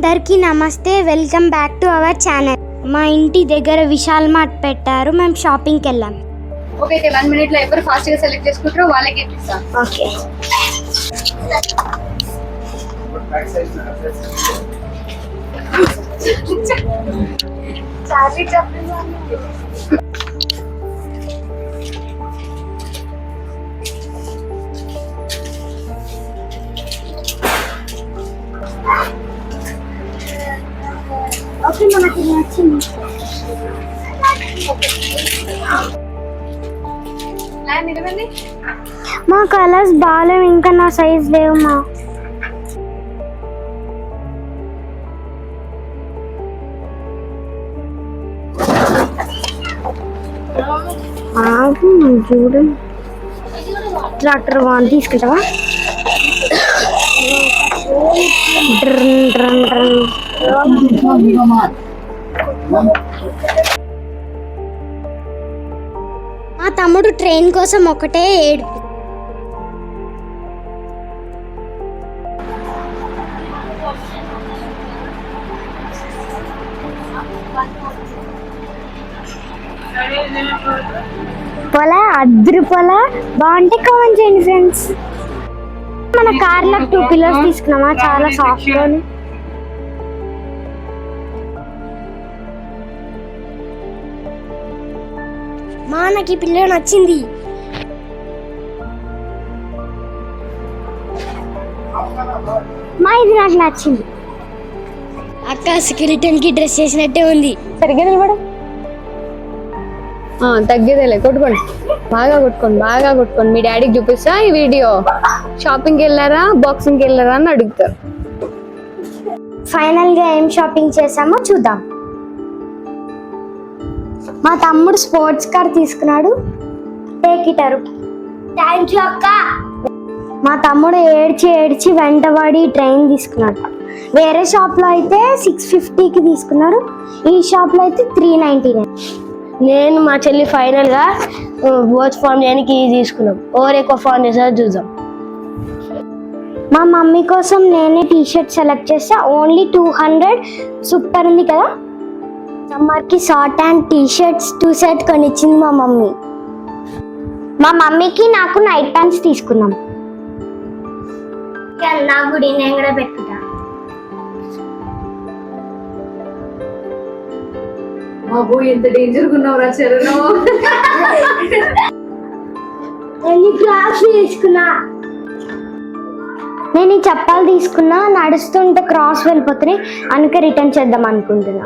అందరికీ నమస్తే, welcome back to our channel. మా ఇంటి దగ్గర విశాల్ మార్ట్ పెట్టారు, మేము షాపింగ్కి వెళ్ళాం. ఓకే, అయితే 1 minute లో ఎవరు ఫాస్ట్ గా సెలెక్ట్ చేసుకుంటారో వాళ్ళకి ఇస్తాం. ఓకే, చార్లీ చాప్లిన్ ఓకే, మనకి నచ్చింది. మా కలర్స్ బాగాలేవు, ఇంకా నా సైజ్ లేవు. మా చూడు, ట్రాక్టర్ వాన్ తీసుకుంటావా? మా తమ్ముడు ట్రైన్ కోసం ఒకటే ఏడుపు. పొలా అద్దరు పొలా బాగుంటే కామెంట్ చేయండి ఫ్రెండ్స్. మన కార్లో 2 పిల్లర్స్ తీసుకున్నామా, చాలా సాఫ్ట్ గా. మా నాకు ఈ పిల్లర్ నచ్చింది. మా ఇది నాకు నచ్చింది. అక్క స్కెలిటన్ కి డ్రెస్ చేసినట్టే ఉంది. సరిగ్గా నిలబడు. తగ్గేదేలే, కొట్టుకోండి, బాగా కొట్టుకోండి, బాగా కొట్టుకోండి. మీ డాడీకి చూపిస్తా ఈ వీడియో. షాపింగ్కి వెళ్ళారా, బాక్సింగ్కి వెళ్ళారా అని అడుగుతారు. ఫైనల్ గా ఏం షాపింగ్ చేసామో చూద్దాం. మా తమ్ముడు స్పోర్ట్స్ కార్ తీసుకున్నాడు. టేక్ ఇట్ అరు. థ్యాంక్ యూ అక్క. మా తమ్ముడు ఏడ్చి వెంటబడి ట్రైన్ తీసుకున్నాడు. వేరే షాప్ లో అయితే 650కి తీసుకున్నాడు, ఈ షాప్ లో అయితే 399. నేను మా చెల్లి ఫైనల్ గా వాచ్ ఫామ్ చేయడానికి తీసుకున్నాం. ఓవర్ ఎక్కువ ఫామ్ చేసారో చూద్దాం. మా మమ్మీ కోసం నేనే టీ షర్ట్ సెలెక్ట్ చేస్తా. ఓన్లీ 200. సూపర్ ఉంది కదా. సమ్మర్ కి shorts and T shirts 2 set కొనిచ్చింది మా మమ్మీ. మా మమ్మీకి నాకు నైట్ ప్యాంట్స్ తీసుకున్నాం. నా గుడి నేను కూడా పెట్టుకుంటా. బాబు ఎంత డేంజర్ గా ఉన్నావురా చరణ్. నేను ఈ చెప్పాలు తీసుకున్నా, నడుస్తుంటే క్రాస్ వెళ్ళిపోతున్నాయి, అందుకే రిటర్న్ చేద్దాం అనుకుంటున్నా.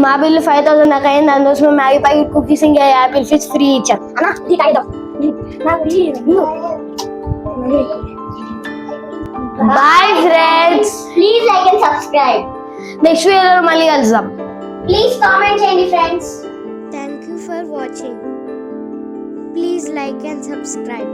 మా బిల్లు 5000 నాకు అయింది. అందుకోసం మ్యాగీ ప్యాకెట్, కుకీస్, ఇంకా యాపిల్ ఫిష్ ఫ్రీ ఇచ్చాం. Bye friends, please like and subscribe. Next వీడియోలో మళ్ళీ కలుద్దాం. ప్లీజ్ కామెంట్ చేయండి friends. Thank you for watching. Please like and subscribe.